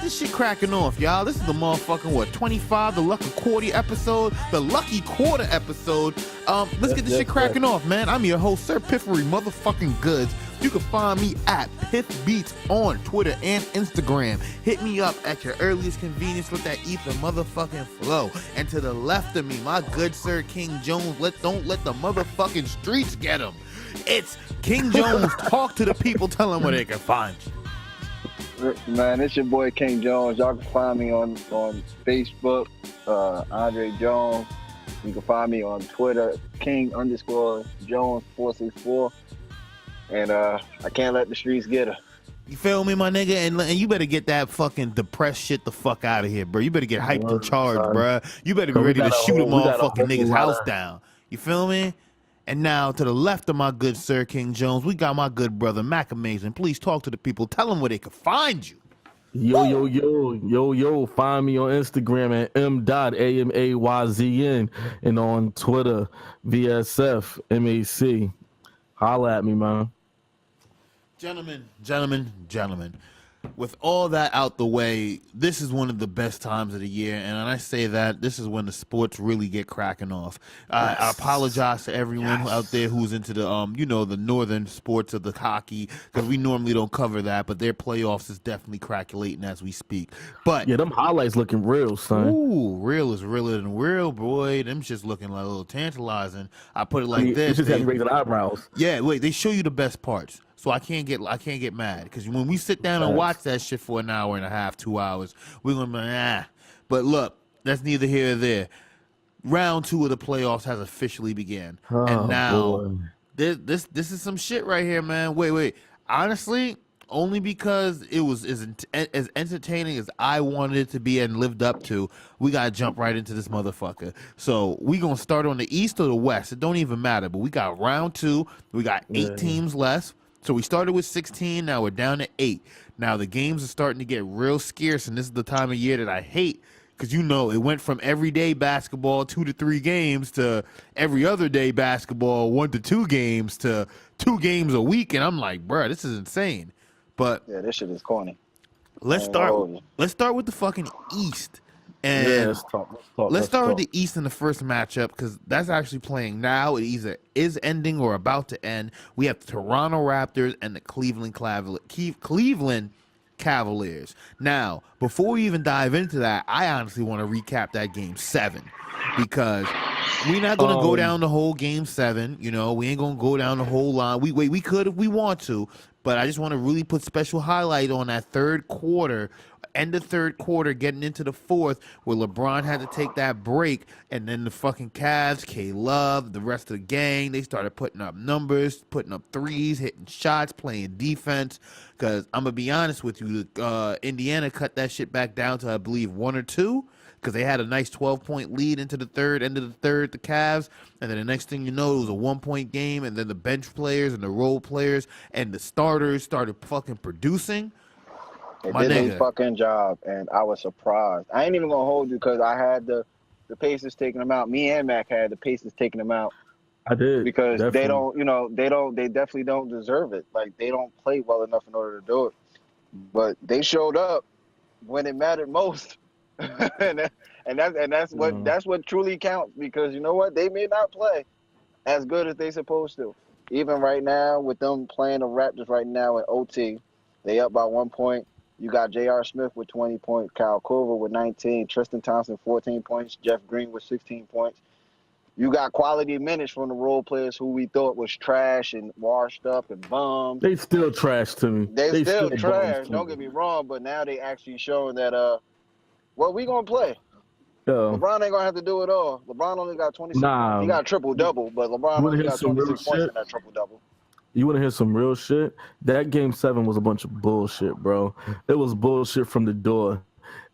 Shit cracking off, y'all. This is the motherfucking 25, the lucky quarter episode. Let's get this shit cracking off, man. I'm your host, Sir Piffery motherfucking Goods. You can find me at PiffBeats on Twitter and Instagram. Hit me up at your earliest convenience with that ether motherfucking flow. And to the left of me, my good Sir King Jones. Don't let the motherfucking streets get him. It's King Jones. Talk to the people, tell them where they can find you. Man, it's your boy King Jones. Y'all can find me on Facebook, Andre Jones. You can find me on Twitter, King_Jones464. And I can't let the streets get her. You feel me, my nigga? And you better get that fucking depressed shit the fuck out of here, bro. You better get hyped and charged, bro. You better be ready to shoot a motherfucking nigga's house down. You feel me? And now, to the left of my good Sir King Jones, we got my good brother, Mac Amazing. Please talk to the people. Tell them where they can find you. Yo. Find me on Instagram at m.amayzn and on Twitter, VSFMAC. Holla at me, man. Gentlemen. With all that out the way, this is one of the best times of the year, and when I say that, this is when the sports really get cracking off. I apologize to everyone out there who's into the the northern sports of the hockey, because we normally don't cover that, but their playoffs is definitely crackulating as we speak. But yeah, them highlights looking real, son. Ooh, real is realer than real, boy. Them just looking like a little tantalizing. I put it like this. You just have raised eyebrows. Yeah, wait, they show you the best parts. So I can't get mad, because when we sit down and watch that shit for an hour and a half, 2 hours, we're gonna be But look, that's neither here or there. Round 2 of the playoffs has officially began, and now this is some shit right here, man. Wait. Honestly, only because it was as entertaining as I wanted it to be and lived up to, we gotta jump right into this motherfucker. So we gonna start on the East or the West. It don't even matter. But we got round 2. We got 8 teams left. So we started with 16, now we're down to 8. Now the games are starting to get real scarce, and this is the time of year that I hate, because it went from everyday basketball 2 to 3 games to every other day basketball 1 to 2 games to 2 games a week, and I'm like, bruh, this is insane. But yeah, this shit is corny. Let's start with the fucking East. And let's start with the East in the first matchup, because that's actually playing now. It either is ending or about to end. We have the Toronto Raptors and the Cleveland Cavaliers. Now, before we even dive into that, I honestly want to recap that Game 7, because we're not going to go down the whole Game 7. We ain't going to go down the whole line. We could if we want to, but I just want to really put special highlight on that third quarter. End of third quarter, getting into the fourth, where LeBron had to take that break, and then the fucking Cavs, K-Love, the rest of the gang, they started putting up numbers, putting up threes, hitting shots, playing defense. Because I'm going to be honest with you, Indiana cut that shit back down to, I believe, 1 or 2, because they had a nice 12-point lead into the third, end of the third, the Cavs, and then the next thing you know, it was a 1-point game, and then the bench players and the role players and the starters started fucking producing. They did their fucking job, and I was surprised. I ain't even gonna hold you, because I had the Pacers taking them out. Me and Mac had the Pacers taking them out. I did, because they definitely don't deserve it. Like, they don't play well enough in order to do it. But they showed up when it mattered most, and that's what truly counts, because you know what, they may not play as good as they supposed to. Even right now, with them playing the Raptors right now at OT, they up by 1 point. You got J.R. Smith with 20 points, Kyle Korver with 19, Tristan Thompson 14 points, Jeff Green with 16 points. You got quality minutes from the role players who we thought was trash and washed up and bums. They still trash to me. They still bums trash, to don't me. get me wrong, but now they actually showing that, well, we going to play. Yeah. LeBron ain't going to have to do it all. LeBron only got 26 points. He got a triple-double, but LeBron only got 26 points in that triple-double. You want to hear some real shit? That game 7 was a bunch of bullshit, bro. It was bullshit from the door.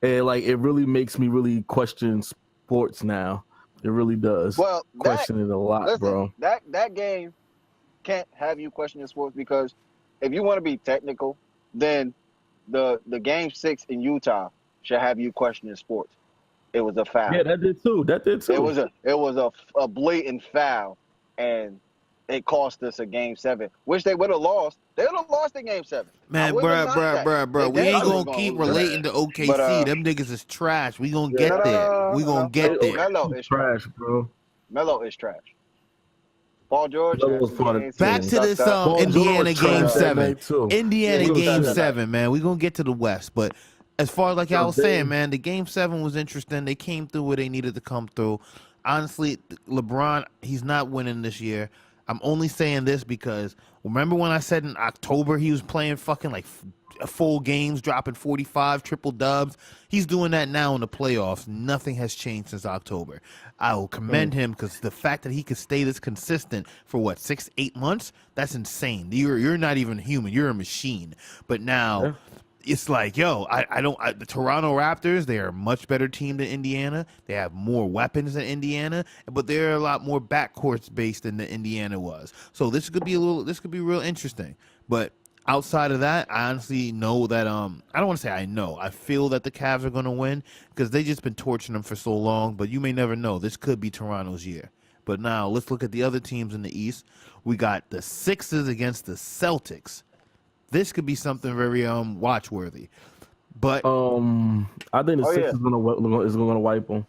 And, like, it really makes me really question sports now. It really does. Well, question it a lot, bro. That game can't have you questioning sports, because if you want to be technical, then the game 6 in Utah should have you questioning sports. It was a foul. Yeah, that did too. It was a blatant foul, and it cost us a game 7, which they would have lost. They would have lost in game 7. Man, bruh. We ain't gonna keep relating to OKC. But, them niggas is trash. We gonna get there. We gonna get there. Melo is trash, bro. Melo is trash. Paul George. Back to this Indiana game 7. Indiana game 7, man. We gonna get to the West, but as far as like y'all was saying, man, the game 7 was interesting. They came through where they needed to come through. Honestly, LeBron, he's not winning this year. I'm only saying this because remember when I said in October he was playing fucking like full games, dropping 45 triple dubs? He's doing that now in the playoffs. Nothing has changed since October. I will commend him, because the fact that he could stay this consistent for what, 6-8 months, that's insane. You're not even human. You're a machine. But now it's like, yo, the Toronto Raptors, they are a much better team than Indiana. They have more weapons than Indiana, but they're a lot more backcourts based than the Indiana was. So this could be real interesting. But outside of that, I honestly know that, I don't want to say I know. I feel that the Cavs are going to win, because they just been torching them for so long, but you may never know. This could be Toronto's year. But now let's look at the other teams in the East. We got the Sixers against the Celtics. This could be something very watchworthy, but I think the Sixers is gonna wipe them.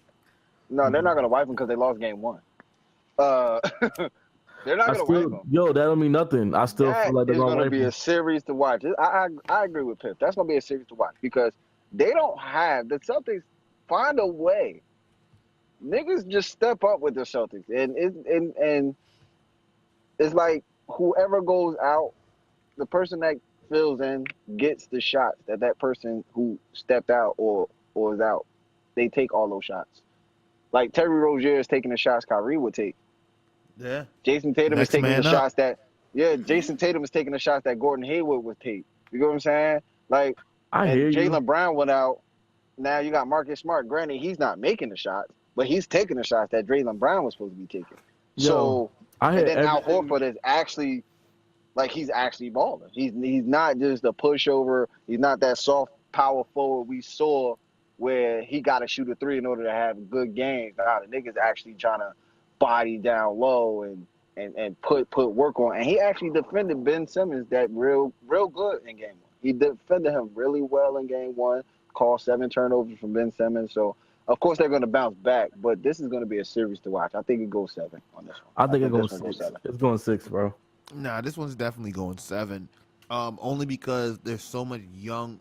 No, they're not gonna wipe them because they lost game 1. They're not gonna wipe them. Yo, that don't mean nothing. I still feel like they're gonna be a series to watch. I agree with Pip. That's gonna be a series to watch, because they don't have the Celtics. Find a way. Niggas just step up with the Celtics, and it's like whoever goes out, the person that fills in gets the shots that person who stepped out or is out. They take all those shots. Like Terry Rozier is taking the shots Kyrie would take. Yeah. Jason Tatum is taking the shots that Jason Tatum is taking the shots that Gordon Hayward would take. You know what I'm saying? Like, Jaylen Brown went out. Now you got Marcus Smart. Granted, he's not making the shots, but he's taking the shots that Jaylen Brown was supposed to be taking. And then Al Horford is actually, like, he's actually balling. He's not just a pushover. He's not that soft power forward we saw where he got to shoot a 3 in order to have good games. Nah, the nigga's actually trying to body down low and put work on. And he actually defended Ben Simmons that real good in game 1. He defended him really well in game 1, called 7 turnovers from Ben Simmons. So, of course, they're going to bounce back, but this is going to be a series to watch. I think it goes 7 on this one. I think it goes 6. It's going 6, bro. Nah, this one's definitely going 7. Only because there's so much young.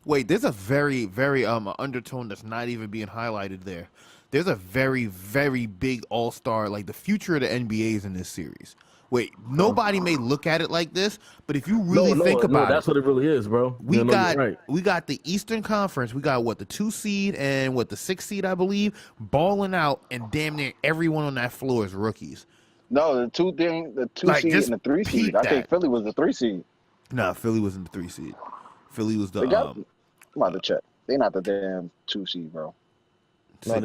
Wait, there's a very, very undertone that's not even being highlighted there. There's a very, very big all-star, like the future of the NBA is in this series. Wait, nobody may look at it like this, but if you really think about that's what it really is, bro. We got the Eastern Conference. We got the 2 seed and the 6 seed, I believe, balling out, and damn near everyone on that floor is rookies. No, the 2 seed and the 3 seed. I think Philly was the 3 seed. Nah, Philly wasn't the 3 seed. Philly was the. I'm about to check. They're not the damn 2 seed, bro. They're like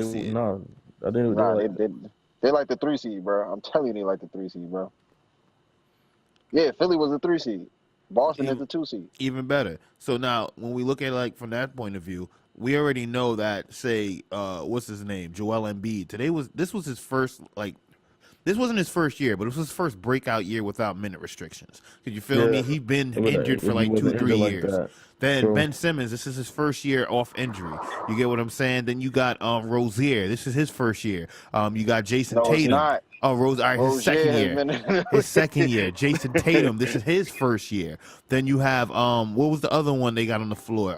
the 3 seed, bro. I'm telling you, they like the 3 seed, bro. Yeah, Philly was the 3 seed. Boston is the 2 seed. Even better. So now, when we look at it from that point of view, we already know that, say, what's his name, Joel Embiid. This was his first this wasn't his first year, but it was his first breakout year without minute restrictions. Cause you feel me? He'd been injured for like 2-3 years. Like then Ben Simmons, this is his first year off injury. You get what I'm saying? Then you got Rozier. This is his first year. You got Jason Tatum. Not. Oh, his second year. His second year. Jason Tatum. This is his first year. Then you have what was the other one they got on the floor?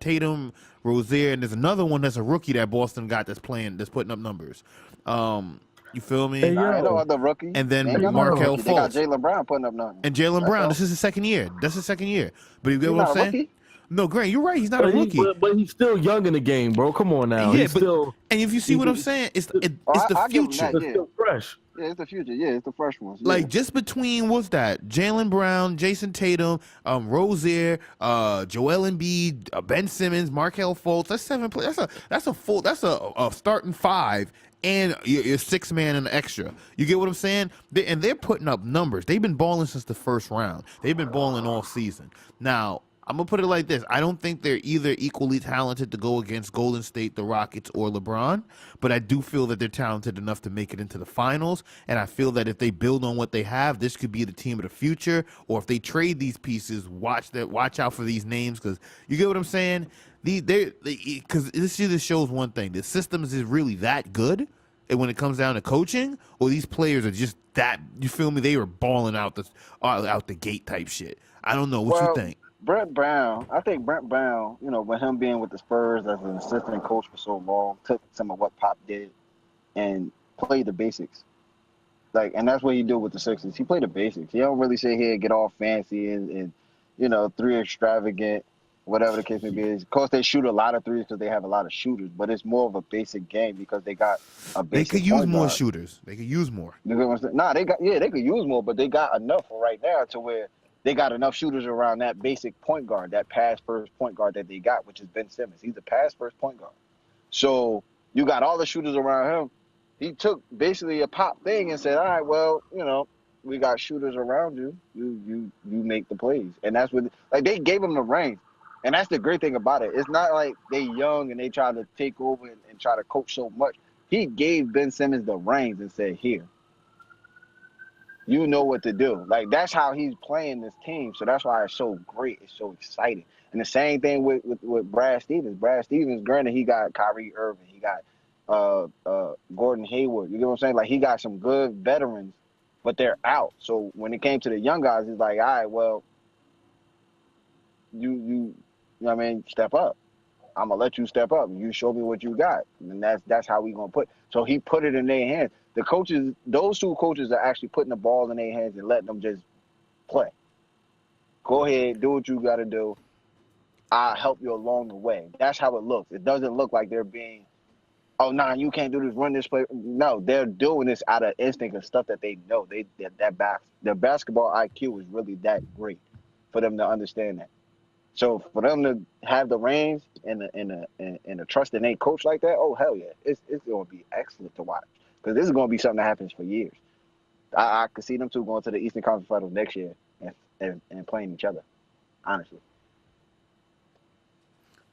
Tatum, Rozier, and there's another one that's a rookie that Boston got that's putting up numbers. You feel me? I know other rookie. And then Markelle Fultz. They got Jaylen Brown putting up numbers. And Jaylen Brown, this is his second year. That's his second year. But you get what I'm saying? Rookie? No, Grant, you're right. He's not a rookie. But he's still young in the game, bro. Come on now. Yeah, he's still. And if you see what I'm saying, it's the future. It's still fresh. Yeah, it's the future. Yeah, it's the fresh ones. Yeah. Like just between what's that? Jaylen Brown, Jason Tatum, Rozier, Joel Embiid, Ben Simmons, Markelle Fultz. That's 7 players. That's a starting 5 and your 6 man and extra. You get what I'm saying? They're putting up numbers. They've been balling since the first round. They've been balling all season. Now, I'm going to put it like this. I don't think they're either equally talented to go against Golden State, the Rockets, or LeBron, but I do feel that they're talented enough to make it into the finals, and I feel that if they build on what they have, this could be the team of the future, or if they trade these pieces, watch out for these names, because you get what I'm saying? Because this either shows one thing. The systems is really that good, and when it comes down to coaching, or these players are just that, you feel me? They were balling out the gate type shit. I don't know. What you think? I think Brent Brown, with him being with the Spurs as an assistant coach for so long, took some of what Pop did and played the basics. And that's what he did with the Sixers. He played the basics. He don't really sit here and get all fancy and 3 extravagant, whatever the case may be. Of course, they shoot a lot of threes because they have a lot of shooters, but it's more of a basic game because they got a basic. They could use more shooters. They could use more. You know what I'm saying? They could use more, but they got enough for right now to where they got enough shooters around that basic point guard, that pass first point guard that they got, which is Ben Simmons. He's a pass first point guard. So you got all the shooters around him. He took basically a Pop thing and said, all right, well, we got shooters around you. You make the plays. And that's what they gave him the reins. And that's the great thing about it. It's not like they young and they try to take over and try to coach so much. He gave Ben Simmons the reins and said, here. You know what to do. That's how he's playing this team. So that's why it's so great. It's so exciting. And the same thing with Brad Stevens. Brad Stevens, granted, he got Kyrie Irving. He got Gordon Hayward. You get what I'm saying? He got some good veterans, but they're out. So when it came to the young guys, it's like, all right, well, you know what I mean? Step up. I'm going to let you step up. You show me what you got. And that's how we going to put. So he put it in their hands. The coaches, those 2 coaches are actually putting the ball in their hands and letting them just play. Go ahead, do what you got to do. I'll help you along the way. That's how it looks. It doesn't look like they're being, you can't do this, run this play. No, they're doing this out of instinct and stuff that they know. Their basketball IQ is really that great for them to understand that. So for them to have the reins and the trust in a coach like that, oh, hell yeah. It's going to be excellent to watch. Because this is going to be something that happens for years. I could see them 2 going to the Eastern Conference Finals next year and playing each other, honestly.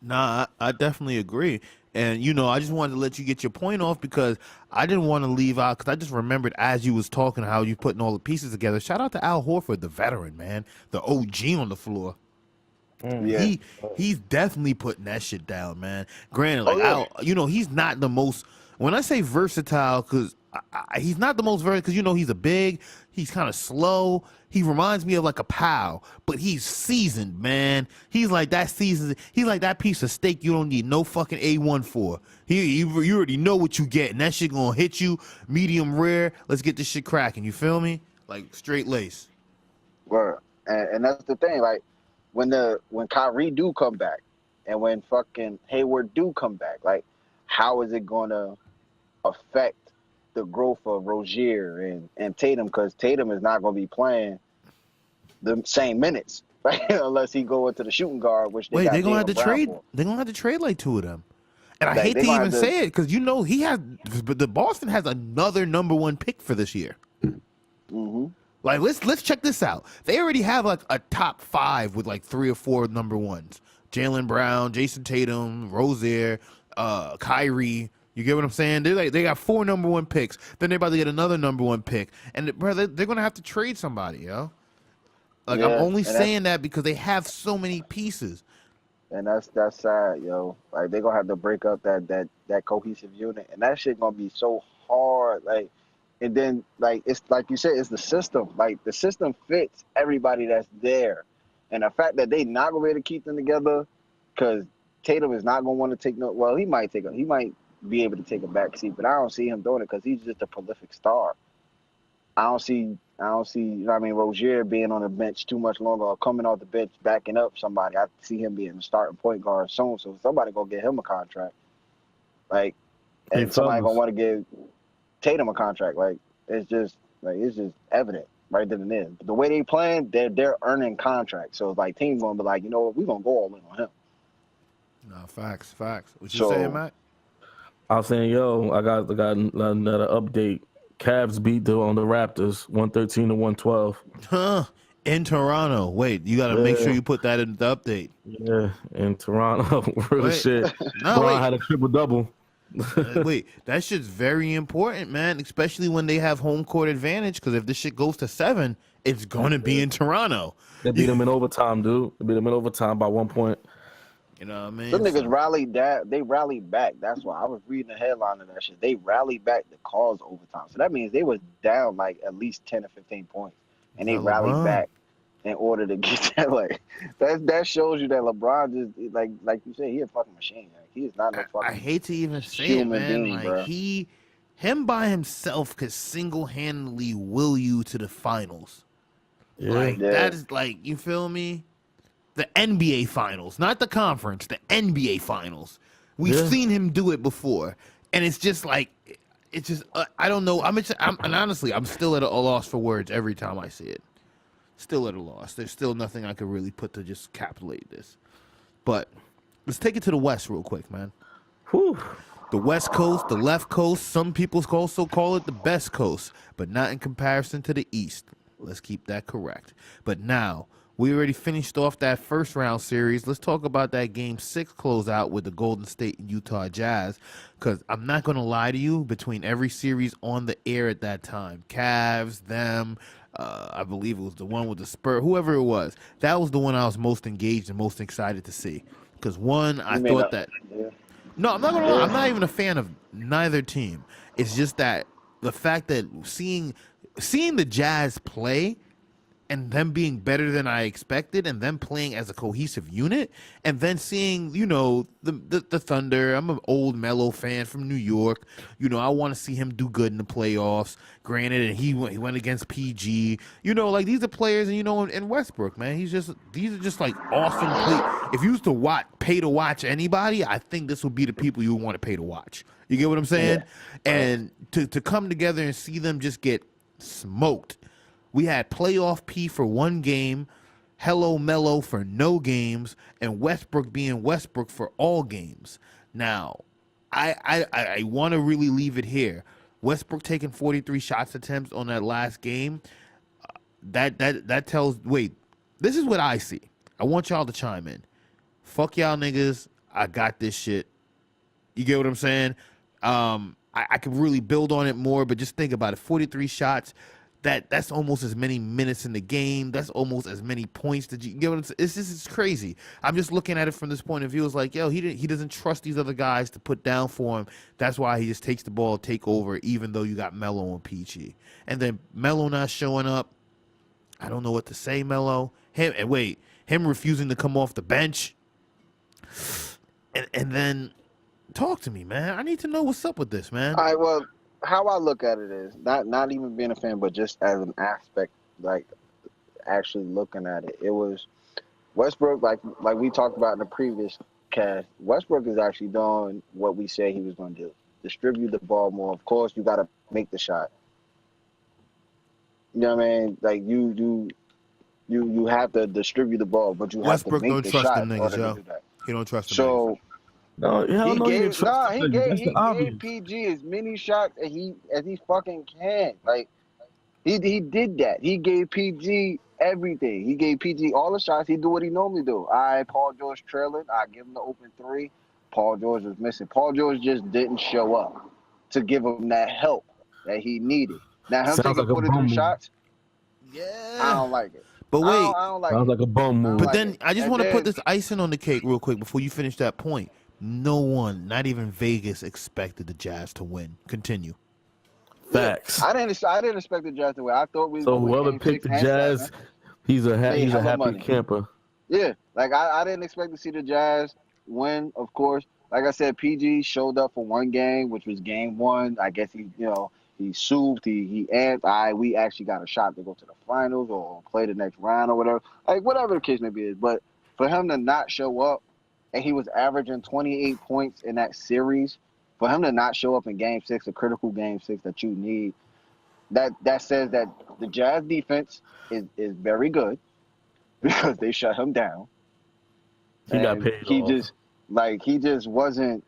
Nah, I definitely agree. And, I just wanted to let you get your point off because I didn't want to leave out because I just remembered as you was talking how you putting all the pieces together. Shout out to Al Horford, the veteran, man, the OG on the floor. Yeah. He's definitely putting that shit down, man. Granted, Al, he's not the most. When I say versatile, because he's not the most versatile, because he's he's kind of slow. He reminds me of a Powell, but he's seasoned, man. He's like that seasoned. He's like that piece of steak you don't need no fucking A1 for. You already know what you get, and that shit gonna hit you medium rare. Let's get this shit cracking. You feel me? Straight lace. Word. And that's the thing. When Kyrie do come back, and when fucking Hayward do come back, how is it gonna affect the growth of Rozier and Tatum? Because Tatum is not going to be playing the same minutes, right? Unless he go into the shooting guard, which they're going to have to trade. They're going to have to trade 2 of them. And I hate to even say it because the Boston has another number 1 pick for this year. Mm-hmm. Let's check this out. They already have a top 5 with 3 or 4 number 1s. Jaylen Brown, Jason Tatum, Rozier, Kyrie. You get what I'm saying? They got 4 number 1 picks. Then they're about to get another number 1 pick, and bro, they're gonna have to trade somebody, yo. Like I'm only saying that because they have so many pieces. And that's sad, yo. Like they gonna have to break up that cohesive unit, and that shit gonna be so hard. Like, and then like it's like you said, it's the system. Like the system fits everybody that's there, and the fact that they not gonna be able to keep them together, because Tatum is not gonna want to take no. Well, he might be able to take a back seat, but I don't see him doing it because he's just a prolific star. I don't see, you know what I mean, Rozier being on the bench too much longer or coming off the bench, backing up somebody. I see him being a starting point guard soon, so somebody gonna get him a contract. Like, and somebody gonna want to give Tatum a contract. Like, it's just evident right then and there. But the way they playing, they're earning contracts. So it's like teams gonna be like, you know what, we gonna go all in on him. No, facts. What you saying, Matt? I was saying, yo, I got another update. Cavs beat on the Raptors 113-112. Huh? In Toronto. Wait, you got to make sure you put that in the update. Yeah, in Toronto. Real shit. Bron had a triple-double. Wait, that shit's very important, man, especially when they have home court advantage, because if this shit goes to 7, it's going to be in Toronto. They beat them in overtime, dude. They beat them in overtime by 1 point. You know what I mean? Some niggas rallied that. They rallied back. That's why I was reading the headline of that shit. They rallied back to cause overtime. So that means they was down like at least 10 or 15 points, and they rallied back in order to get that. Like that shows you that LeBron just like you said, he a fucking machine. Like, he is not no fucking. I hate to even say it, man. Being, like him by himself could single-handedly will you to the finals. Yeah. That is like, you feel me? The NBA finals, not the conference, the NBA finals. We've seen him do it before, and it's just like, I don't know. And honestly, I'm still at a loss for words every time I see it. Still at a loss. There's still nothing I could really put to just capitulate this. But let's take it to the West real quick, man. Whew. The West Coast, the left coast, some people also call it the best coast, but not in comparison to the East. Let's keep that correct. But now, we already finished off that first round series. Let's talk about that Game 6 closeout with the Golden State and Utah Jazz, because I'm not going to lie to you, between every series on the air at that time, Cavs, them, I believe it was the one with the Spurs, whoever it was, that was the one I was most engaged and most excited to see. Because one, I thought that... Yeah. No, I'm not going to lie. I'm not even a fan of neither team. It's just that the fact that seeing the Jazz play and them being better than I expected, and them playing as a cohesive unit, and then seeing, you know, the Thunder. I'm an old Melo fan from New York. You know, I want to see him do good in the playoffs. Granted, and he went against PG. You know, like, these are players, and, you know, in Westbrook, man, these are just like awesome play. If you used to pay to watch anybody, I think this would be the people you would want to pay to watch. You get what I'm saying? Yeah. And to come together and see them just get smoked. We had playoff P for 1 game, Hello Melo for no games, and Westbrook being Westbrook for all games. Now, I want to really leave it here. Westbrook taking 43 shots attempts on that last game. That tells. Wait, this is what I see. I want y'all to chime in. Fuck y'all niggas. I got this shit. You get what I'm saying? I could really build on it more, but just think about it. 43 shots. That's almost as many minutes in the game. That's almost as many points. Did you get what I'm saying? It's crazy. I'm just looking at it from this point of view. It's like, yo, he doesn't trust these other guys to put down for him. That's why he just takes the ball, take over, even though you got Melo and PG. And then Melo not showing up. I don't know what to say, Melo. Him refusing to come off the bench. And then talk to me, man. I need to know what's up with this, man. All right, well, how I look at it is not even being a fan, but just as an aspect, like actually looking at it. It was Westbrook, like we talked about in the previous cast. Westbrook is actually doing what we said he was going to do: distribute the ball more. Of course, you got to make the shot. You know what I mean? Like you have to distribute the ball, but you Westbrook have to make the shot. Westbrook don't trust them niggas, yo. He don't trust them. So. No, He gave PG as many shots as he fucking can. Like he did that. He gave PG everything. He gave PG all the shots. He do what he normally do. Paul George trailing. I give him the open 3. Paul George was missing. Paul George just didn't show up to give him that help that he needed. Now, him taking 43 shots, I don't like it. But wait, I don't like sounds it. like a bum move. But then I just want to put this icing on the cake real quick before you finish that point. No one, not even Vegas, expected the Jazz to win. Continue. Facts. I didn't expect the Jazz to win. I thought we. So whoever picked the Jazz, he's a happy money. camper. Yeah, like I didn't expect to see the Jazz win. Of course, like I said, PG showed up for one game, which was game 1. I guess he soothed. He asked, we actually got a shot to go to the finals or play the next round or whatever. Like whatever the case may be. But for him to not show up, and he was averaging 28 points in that series. For him to not show up in Game 6, a critical Game 6 that you need, that says that the Jazz defense is very good because they shut him down. He got paid off. He just wasn't.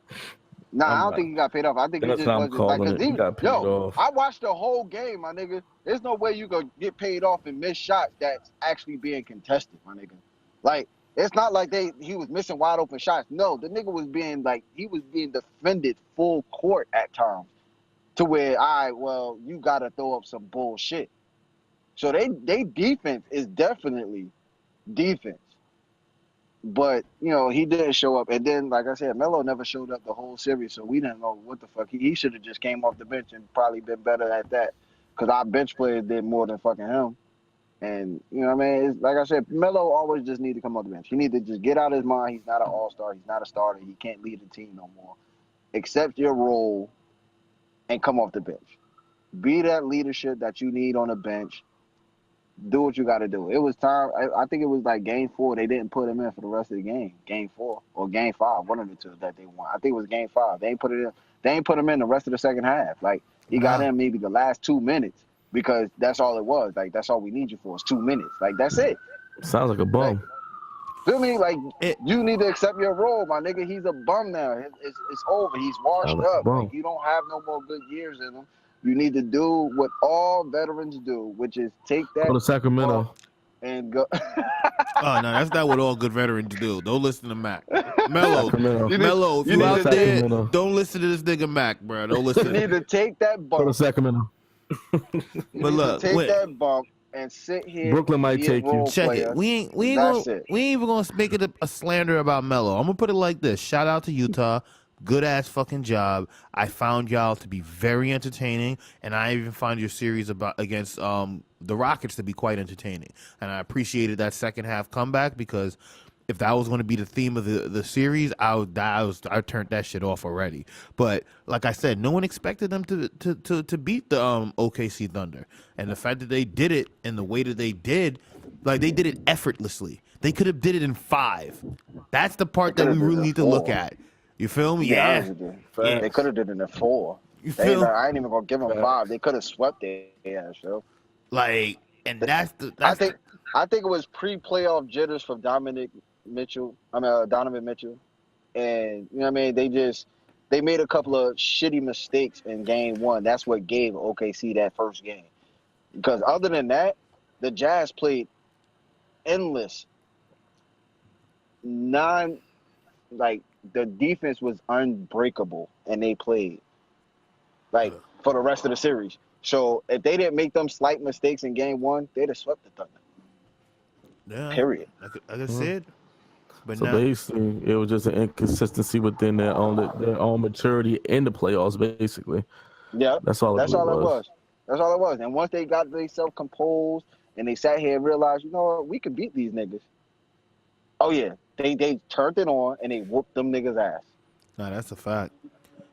I don't think he got paid off. I think he just wasn't. I watched the whole game, my nigga. There's no way you could get paid off and miss shots that's actually being contested, my nigga. Like, it's not like he was missing wide open shots. No, the nigga was being defended full court at times to where, you got to throw up some bullshit. So they defense is definitely defense. But, he didn't show up. And then, like I said, Melo never showed up the whole series, so we didn't know what the fuck. He should have just came off the bench and probably been better at that because our bench players did more than fucking him. And, it's, like I said, Melo always just need to come off the bench. He need to just get out of his mind. He's not an all-star. He's not a starter. He can't lead the team no more. Accept your role and come off the bench. Be that leadership that you need on the bench. Do what you got to do. It was time. I think it was like Game 4. They didn't put him in for the rest of the game. Game 4 or Game 5. One of the two that they won. I think it was Game 5. They ain't put it in. They ain't put him in the rest of the second half. Like, he got in maybe the last 2 minutes. Because that's all it was. Like, that's all we need you for is 2 minutes. Like, that's it. Sounds like a bum. Feel me? Like, you need to accept your role, my nigga. He's a bum now. It's over. He's washed up. Like, you don't have no more good years in him. You need to do what all veterans do, which is take that. Go to Sacramento. And go. Oh, no, that's not what all good veterans do. Don't listen to Mac. Melo, if you out there, don't listen to this nigga Mac, bro. Don't listen. You need to take that bump. Go to Sacramento. But look, take that bump and sit here. Brooklyn might take you. Check it. We ain't even gonna make it a slander about Melo. I'm gonna put it like this. Shout out to Utah. Good ass fucking job. I found y'all to be very entertaining, and I even found your series against the Rockets to be quite entertaining. And I appreciated that second half comeback because if that was going to be the theme of the series, I turned that shit off already. But like I said, no one expected them to beat the OKC Thunder, and the fact that they did it in the way that they did, like they did it effortlessly. They could have did it in 5. That's the part that we really need to look at. You feel me? Yeah. They could have did it in 4. I ain't even gonna give them 5. They could have swept their ass, yo. Like, and that's I think it was pre-playoff jitters from Donovan Mitchell, and they made a couple of shitty mistakes in Game 1. That's what gave OKC that first game. Because other than that, the Jazz played endless. The defense was unbreakable, and they played for the rest of the series. So if they didn't make them slight mistakes in Game 1, they'd have swept the Thunder. Yeah. Period. Like I said. But so basically, it was just an inconsistency within their own maturity in the playoffs, basically. Yeah. That's all it was. That's all it was. And once they got themselves composed and they sat here and realized, you know what, we could beat these niggas. Oh, yeah. They turned it on and they whooped them niggas' ass. No, that's a fact.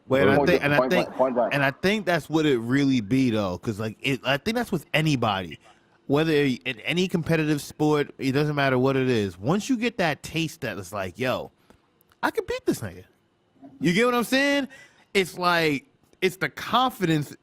Wait, I think that's what it really be though, because I think that's with anybody, whether in any competitive sport, it doesn't matter what it is. Once you get that taste that it's like, yo, I could beat this nigga. You get what I'm saying? It's like it's the confidence.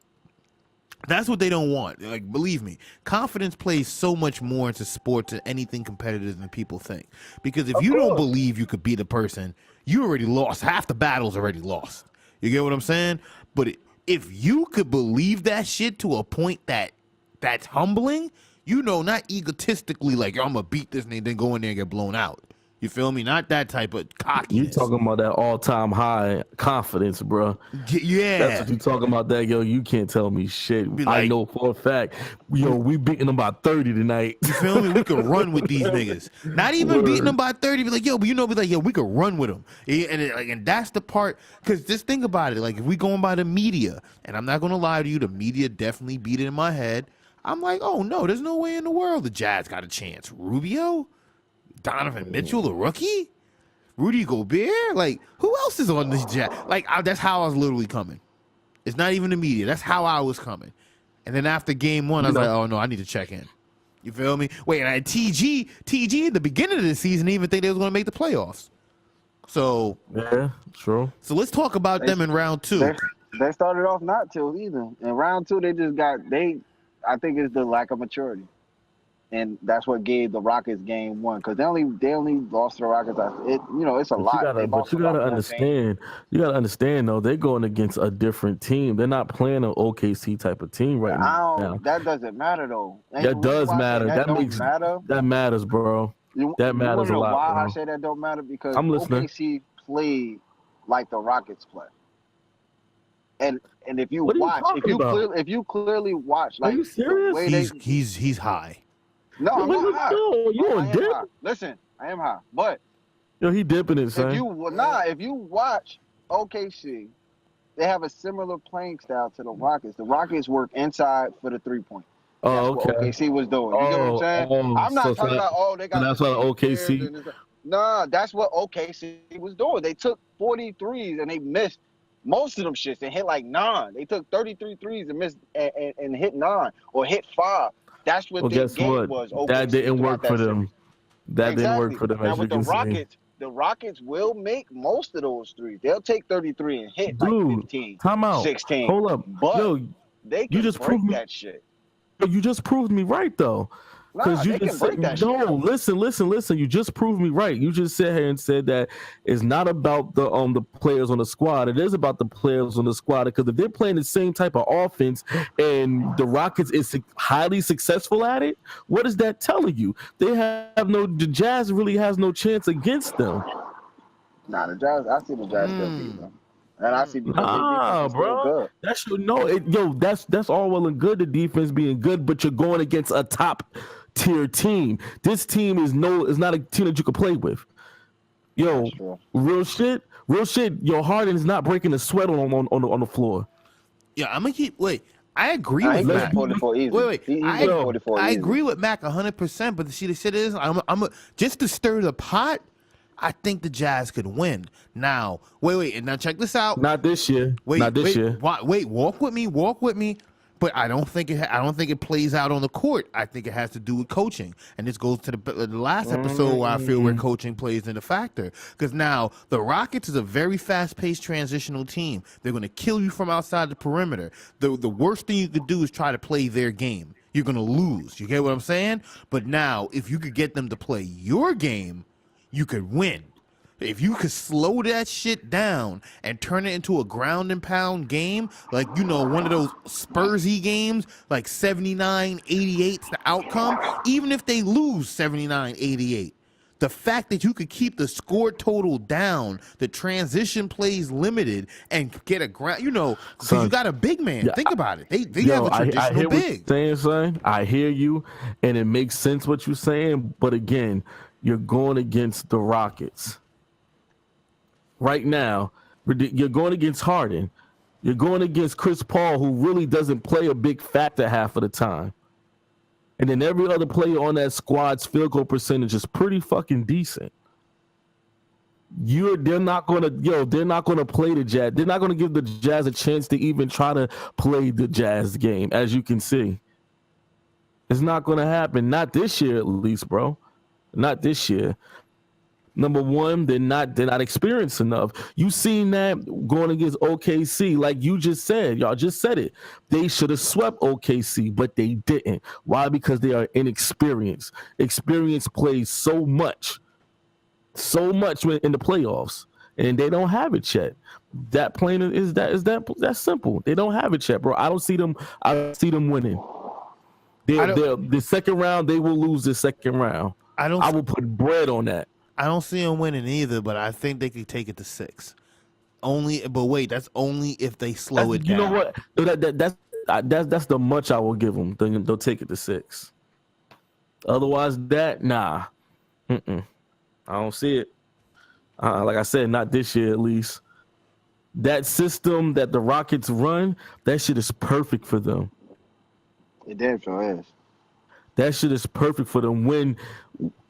That's what they don't want. Like, believe me, confidence plays so much more into sports than anything competitive than people think. Because if you don't believe you could beat a person, you already lost. Half the battle's already lost. You get what I'm saying? But if you could believe that shit to a point that's humbling, not egotistically like, yo, I'm going to beat this nigga, then go in there and get blown out. You feel me? Not that type of cockiness. You talking about that all-time high confidence, bro. Yeah. That's what you talking about that, yo. You can't tell me shit. I know for a fact. Yo, we beating them by 30 tonight. You feel me? We could run with these niggas. Not even beating them by 30. Be like, yo, but we could run with them. And that's the part. Because just think about it. Like, if we going by the media, and I'm not going to lie to you, the media definitely beat it in my head. I'm like, oh, no, there's no way in the world the Jazz got a chance. Rubio? Donovan Mitchell, the rookie? Rudy Gobert? Like, who else is on this Jazz? Like, that's how I was literally coming. It's not even the media. That's how I was coming. And then after game one, I was like, oh, no, I need to check in. You feel me? Wait, and TG at the beginning of the season didn't even think they was going to make the playoffs. So, yeah, true. So let's talk about them in round two. They started off not to either. In round two, I think it's the lack of maturity. And that's what gave the Rockets game one, because they only lost to the Rockets. It's a lot. But you gotta understand. You gotta understand though. They're going against a different team. They're not playing an OKC type of team right now. That doesn't matter though. That does matter. That matters, bro. That matters a lot. Why bro. I say that don't matter? Because I'm listening. OKC played like the Rockets play. And if you clearly watch, like, are you serious? He's high. No, I'm not high. You on dip? Listen, I am high. But he dipping it, son. If you watch OKC, they have a similar playing style to the Rockets. The Rockets work inside for the 3-point. That's what OKC was doing. You know what I'm saying? I'm not talking about, they got. That's what OKC. Nah, that's what OKC was doing. They took 43s and they missed most of them shits and hit like 9. They took 33 threes and missed and hit 9 or hit 5. That's what their game was. That didn't work for them. That didn't work for them. Now with the Rockets will make most of those threes. They'll take 33 and hit like 15, time out. 16. Hold up. But they can break that shit. You just proved me right though. Nah, they can break that shit. No, listen. You just proved me right. You just sat here and said that it's not about the players on the squad. It is about the players on the squad, because if they're playing the same type of offense and the Rockets is highly successful at it, what is that telling you? The Jazz really has no chance against them. Nah, the Jazz. I see the Jazz still beat them. And I see bro. That's all well and good, the defense being good, but you're going against a top tier team. This team is not a team that you can play with. Yo, real shit. Your Harden is not breaking a sweat on the floor. Yeah, I'm gonna keep. Wait, I agree with Mac. I agree with Mac 100%. But the shit is, just to stir the pot. I think the Jazz could win. Now, wait, and now check this out. Not this year. Not this year. Wait, walk with me. But I don't think it plays out on the court. I think it has to do with coaching, and this goes to the last episode where I feel where coaching plays in a factor. Because now the Rockets is a very fast-paced transitional team. They're going to kill you from outside the perimeter. The worst thing you could do is try to play their game. You're going to lose. You get what I'm saying? But now, if you could get them to play your game, you could win. If you could slow that shit down and turn it into a ground and pound game, like, one of those Spursy games, like 79-88's the outcome, even if they lose 79-88, the fact that you could keep the score total down, the transition plays limited, and get a ground, because you got a big man. Yeah, think about it. They have a traditional big. What you're saying, son. I hear you, and it makes sense what you're saying, but again, you're going against the Rockets. Right now, you're going against Harden. You're going against Chris Paul, who really doesn't play a big factor half of the time. And then every other player on that squad's field goal percentage is pretty fucking decent. They're not going to play the Jazz. They're not going to give the Jazz a chance to even try to play the Jazz game, as you can see. It's not going to happen. Not this year, at least, bro. Not this year. Number one, they're not experienced enough. You seen that going against OKC, like you just said. Y'all just said it. They should have swept OKC, but they didn't. Why? Because they are inexperienced. Experience plays so much in the playoffs, and they don't have it yet. That plain is that's simple. They don't have it yet, bro. I see them winning. The second round, they will lose the second round. I will put bread on that. I don't see them winning either, but I think they could take it to 6. But wait, that's only if they slow it down. You know what? That's the much I will give them. They'll take it to 6. Otherwise, nah. I don't see it. Like I said, not this year at least. That system that the Rockets run, that shit is perfect for them. It damn sure is. That shit is perfect for them.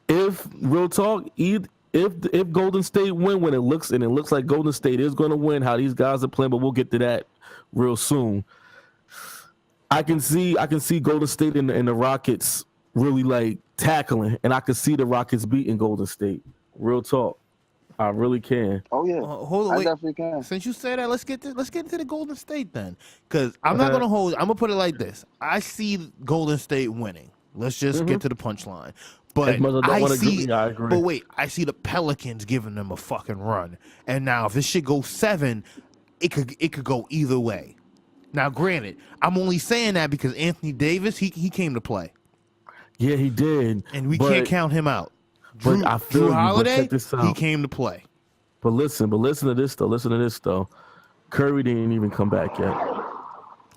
If real talk, if Golden State win, when it looks like Golden State is going to win, how these guys are playing, but we'll get to that real soon. I can see Golden State and the Rockets really like tackling, and I can see the Rockets beating Golden State. Real talk, I really can. Oh yeah, hold on, I wait. definitely can. Since you say that, let's get into the Golden State then, because I'm not gonna hold. I'm gonna put it like this: I see Golden State winning. Let's just get to the punchline. But I see the Pelicans giving them a fucking run. And now if this shit goes 7, it could go either way. Now, granted, I'm only saying that because Anthony Davis, he came to play. Yeah, he did. And we can't count him out. Drew Holiday, he came to play. But listen to this though. Curry didn't even come back yet.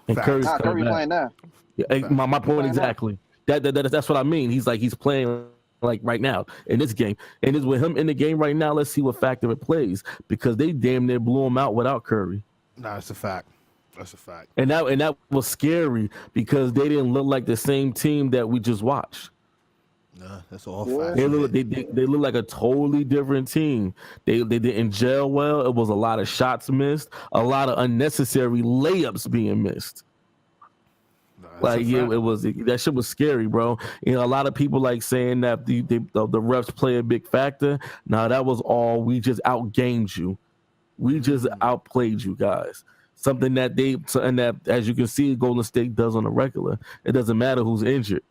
And Curry playing now. Yeah, my point exactly. That's what I mean. He's playing like right now in this game, and it's with him in the game right now. Let's see what factor it plays, because they damn near blew him out without Curry. Nah, that's a fact. And that was scary because they didn't look like the same team that we just watched. Nah, that's all facts. They look like a totally different team. They didn't gel well. It was a lot of shots missed, a lot of unnecessary layups being missed. That shit was scary, bro. You know, a lot of people like saying that the refs play a big factor. Now that was all. We just outgamed you. We just outplayed you guys. Something that as you can see, Golden State does on a regular. It doesn't matter who's injured.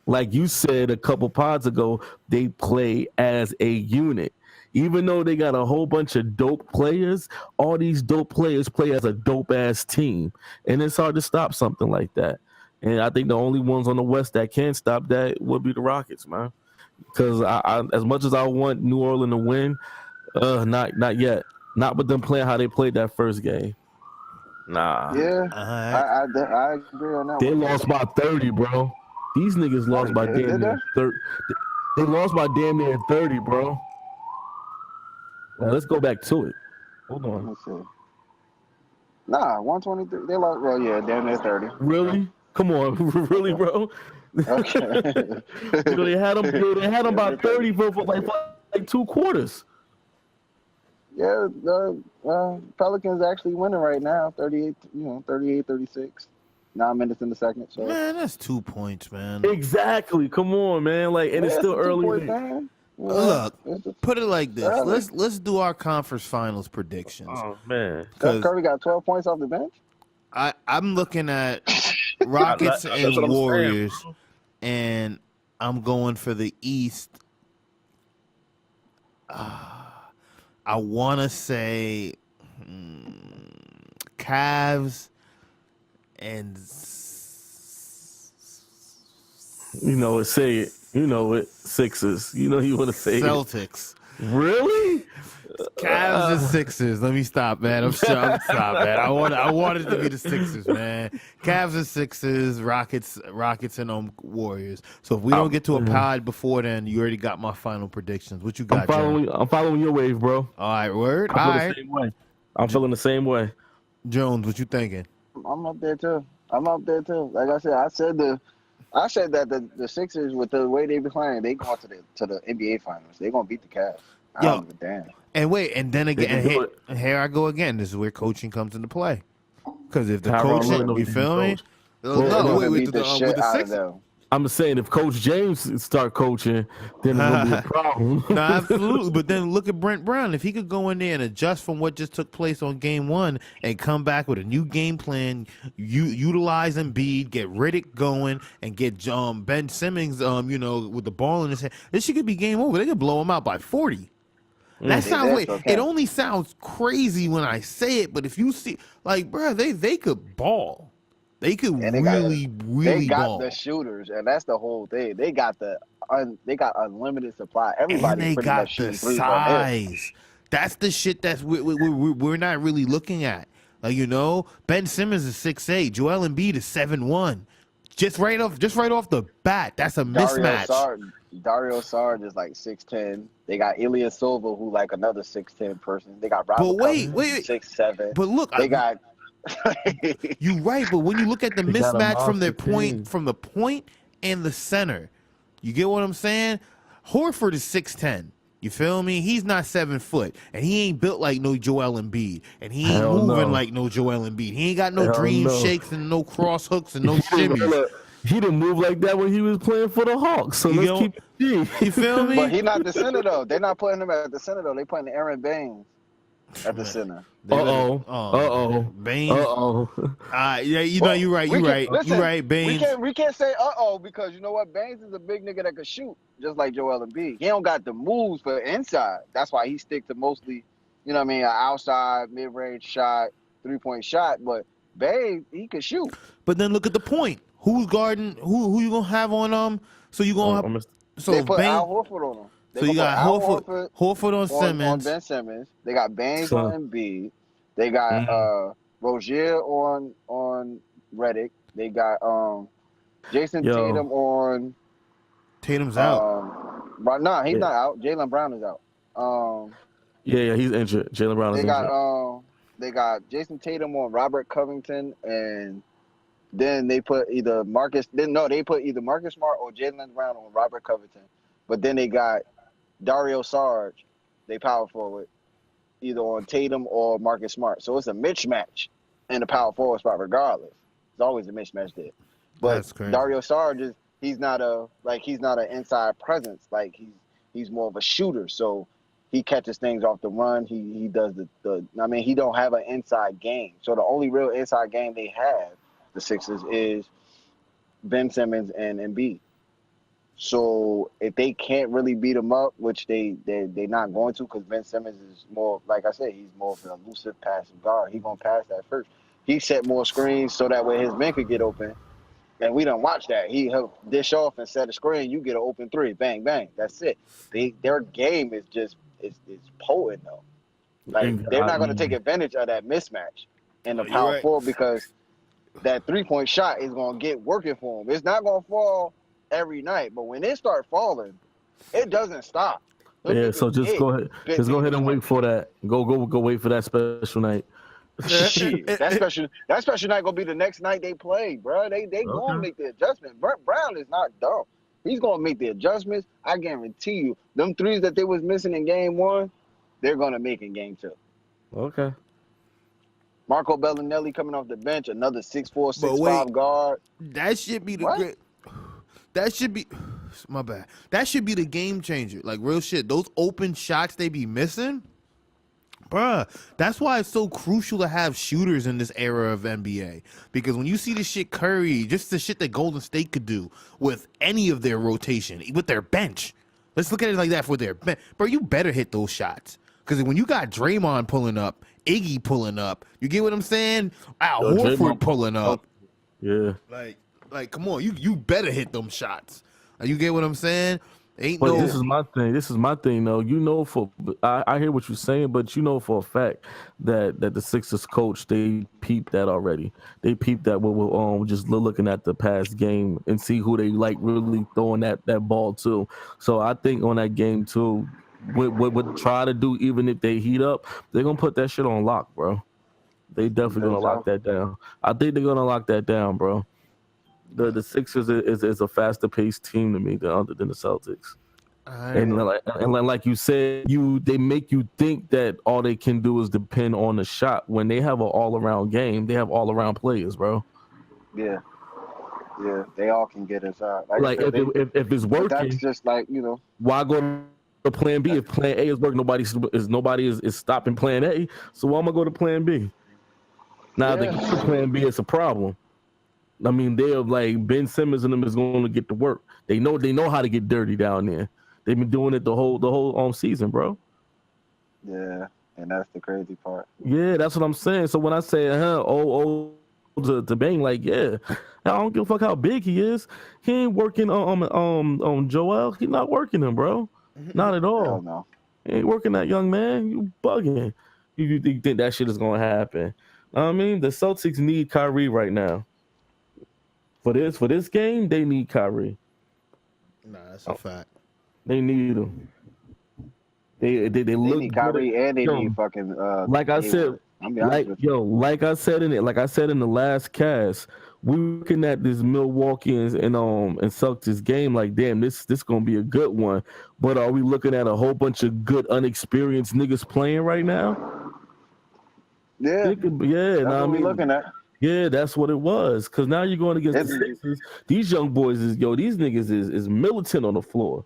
Like you said a couple pods ago, they play as a unit. Even though they got a whole bunch of dope players, all these dope players play as a dope-ass team. And it's hard to stop something like that. And I think the only ones on the West that can stop that would be the Rockets, man. Because I as much as I want New Orleans to win, not yet. Not with them playing how they played that first game. Nah. Yeah, I agree on that. They lost by 30, bro. These niggas lost by damn near 30. They lost by damn near 30, bro. Now let's go back to it. Hold on. Let's see. Nah, 123. They lost. Well, yeah, damn near 30. Really? Come on, really, bro? Okay. They had them about 30 for like 2 quarters. Yeah, Pelicans actually winning right now, 38-36. 9 minutes in the second. So. Man, that's 2 points, man. Exactly. Come on, man. Like, and it's still early. Look, put it like this. Let's do our conference finals predictions. Oh man, Curry got 12 points off the bench. I'm looking at Rockets and Warriors, and I'm going for the East. I want to say Cavs and say it. You know it. Sixers. You want to say Celtics. It. Really? Cavs and Sixers. Let me stop, man. I'm stop, man. I want it to be the Sixers, man. Cavs and Sixers, Rockets and Warriors. So if we don't get to a pod before then, you already got my final predictions. What you got? I'm following your wave, bro. All right, word. I'm feeling the same way. Jones, what you thinking? I'm up there too. Like I said that the Sixers, with the way they be playing, they going to the NBA finals. They gonna beat the Cavs. I don't give a damn. And wait, and then again, here I go again. This is where coaching comes into play. Because if the coaching, you feel me? With the Sixers. I'm saying if Coach James start coaching, then it's gonna be a problem. No, absolutely. But then look at Brent Brown. If he could go in there and adjust from what just took place on game 1 and come back with a new game plan, utilize Embiid, get Riddick going, and get Ben Simmons, with the ball in his hand, this shit could be game over. They could blow him out by 40. That sounds it only sounds crazy when I say it, but if you see, like, bro, they could ball. They could And really they got ball. the shooters, and that's the whole thing. They got unlimited supply. And Everybody's they pretty got much the shooting threes on him. size. That's the shit that's we're not really looking at. Like, you know, Ben Simmons is 6'8", Joel Embiid is 7'1". Just right off the bat, that's a mismatch. Dario Saric is like 6'10". They got Ilya Silva, who like another 6'10" person. They got Robert Covington, 6'7". But look, they got. You're right, but when you look at the mismatch from their team. from the point and the center, you get what I'm saying? Horford is 6'10". You feel me? He's not 7 foot, and he ain't built like no Joel Embiid, and he ain't moving like no Joel Embiid. He ain't got no dream shakes and no cross hooks and no shimmies. He didn't move like that when he was playing for the Hawks. So let's keep it G. You feel me? But he's not the center though. They're not putting him at the center though. They putting Aaron Baines at the center. Baines. Yeah, you know, you're right. Listen, you're right, Baines. We can't say because you know what? Baines is a big nigga that can shoot, just like Joel Embiid. He don't got the moves for inside. That's why he stick to mostly, you know what I mean, an outside, mid-range shot, 3-point shot. But Baines, he can shoot. But then look at the point. Who's guarding? Who you gonna have on So you gonna have? So they put Baines, Al Horford on him. So you got Horford on Simmons. On Ben Simmons. They got Baines on Embiid. They got Rozier on Redick. They got Jason Tatum on. Tatum's out. Nah, he's not out. Jaylen Brown is out. Yeah, he's injured. Jaylen Brown is injured. They got Jason Tatum on Robert Covington, and then they put either Marcus Smart or Jaylen Brown on Robert Covington. But then they got Dario Saric, they power forward, either on Tatum or Marcus Smart. So it's a mismatch in the power forward spot regardless. It's always a mismatch there. But Dario Saric he's not an inside presence. Like he's more of a shooter. So he catches things off the run. He does he don't have an inside game. So the only real inside game they have, the Sixers, is Ben Simmons and Embiid. So if they can't really beat him up, which they're not going to, because Ben Simmons is more, like I said, he's more of an elusive passive guard. He's going to pass that first. He set more screens so that way his men could get open. And we don't watch that. He'll dish off and set a screen. You get an open three. Bang, bang. That's it. Their game is just it's potent, though. Like, they're not going to take advantage of that mismatch in the power forward because that three-point shot is going to get working for them. It's not going to fall every night, but when it start falling, it doesn't stop. So just go ahead. Just go ahead and wait for that. Go wait for that special night. Shit, that special night gonna be the next night they play, bro. They gonna make the adjustment. Brett Brown is not dumb. He's gonna make the adjustments. I guarantee you, them threes that they was missing in game 1, they're gonna make in game 2. Okay. Marco Bellinelli coming off the bench, another 6'4", 6'5" guard. That should be the great. That should be my bad. That should be the game changer. Like real shit. Those open shots they be missing. Bruh, that's why it's so crucial to have shooters in this era of NBA. Because when you see the shit Curry, just the shit that Golden State could do with any of their rotation, with their bench. Let's look at it like that for their bench. Bro, you better hit those shots. Because when you got Draymond pulling up, Iggy pulling up, you get what I'm saying? Al Horford pulling up. Yeah. Like, come on, you better hit them shots. You get what I'm saying? This is my thing. This is my thing, though. You know, I hear what you're saying, but you know for a fact that the Sixers coach, they peeped that already. They peeped that we're just looking at the past game and see who they like really throwing that ball to. So I think on that game too, would try to do, even if they heat up, they're gonna put that shit on lock, bro. They definitely gonna lock that down. I think they're gonna lock that down, bro. The Sixers is a faster paced team to me than the Celtics. And like you said, they make you think that all they can do is depend on the shot when they have an all around game. They have all around players, bro. Yeah, they all can get inside. If it's working, that's just like, you know, why go to Plan B if Plan A is working? Nobody is stopping Plan A. So why am I going to Plan B? Now if they get to Plan B, it's a problem. I mean, they're like Ben Simmons and them is going to get to work. They know how to get dirty down there. They've been doing it the whole season, bro. Yeah, and that's the crazy part. Yeah, that's what I'm saying. So when I say, to Bang like, yeah, I don't give a fuck how big he is. He ain't working on Joel. He not working him, bro. Not at all. Hell no. He ain't working that young man. You bugging. You think that shit is gonna happen? I mean, the Celtics need Kyrie right now. For this game, they need Kyrie. Nah, that's a fact. They need him. They need Kyrie good. And they need fucking like I said, like I said in the last cast, we're looking at this Milwaukee and Celtics game like, damn, this gonna be a good one. But are we looking at a whole bunch of good unexperienced niggas playing right now? Yeah, that's what we're looking at. Yeah, that's what it was. Cause now you're going against the Sixers. These young boys these niggas is militant on the floor.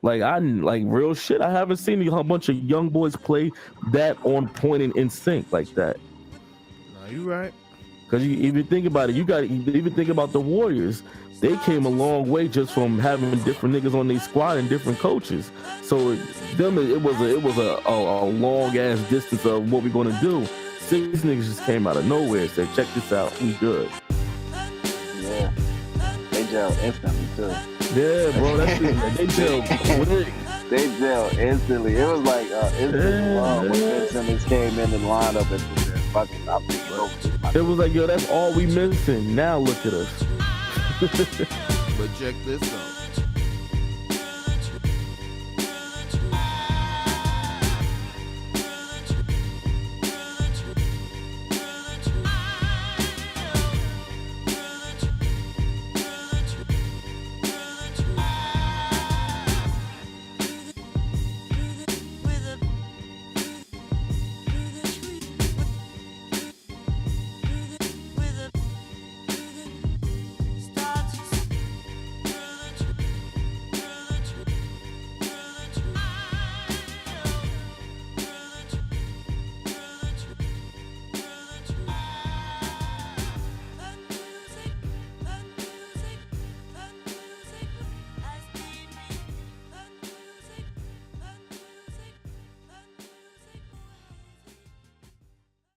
Like real shit. I haven't seen a bunch of young boys play that on point and in sync like that. No, you right. Cause you even think about it, you even think about the Warriors. They came a long way just from having different niggas on their squad and different coaches. So it was a long ass distance of what we're gonna do. 6 niggas just came out of nowhere and said, check this out, we good. Yeah. They gel instantly too. Yeah, bro, that's it. They gel quick. They gel instantly. It was like instantly when Ben Simmons came in and lined up and fucking up. It was like, yo, that's all we missing. Now look at us. But check this out.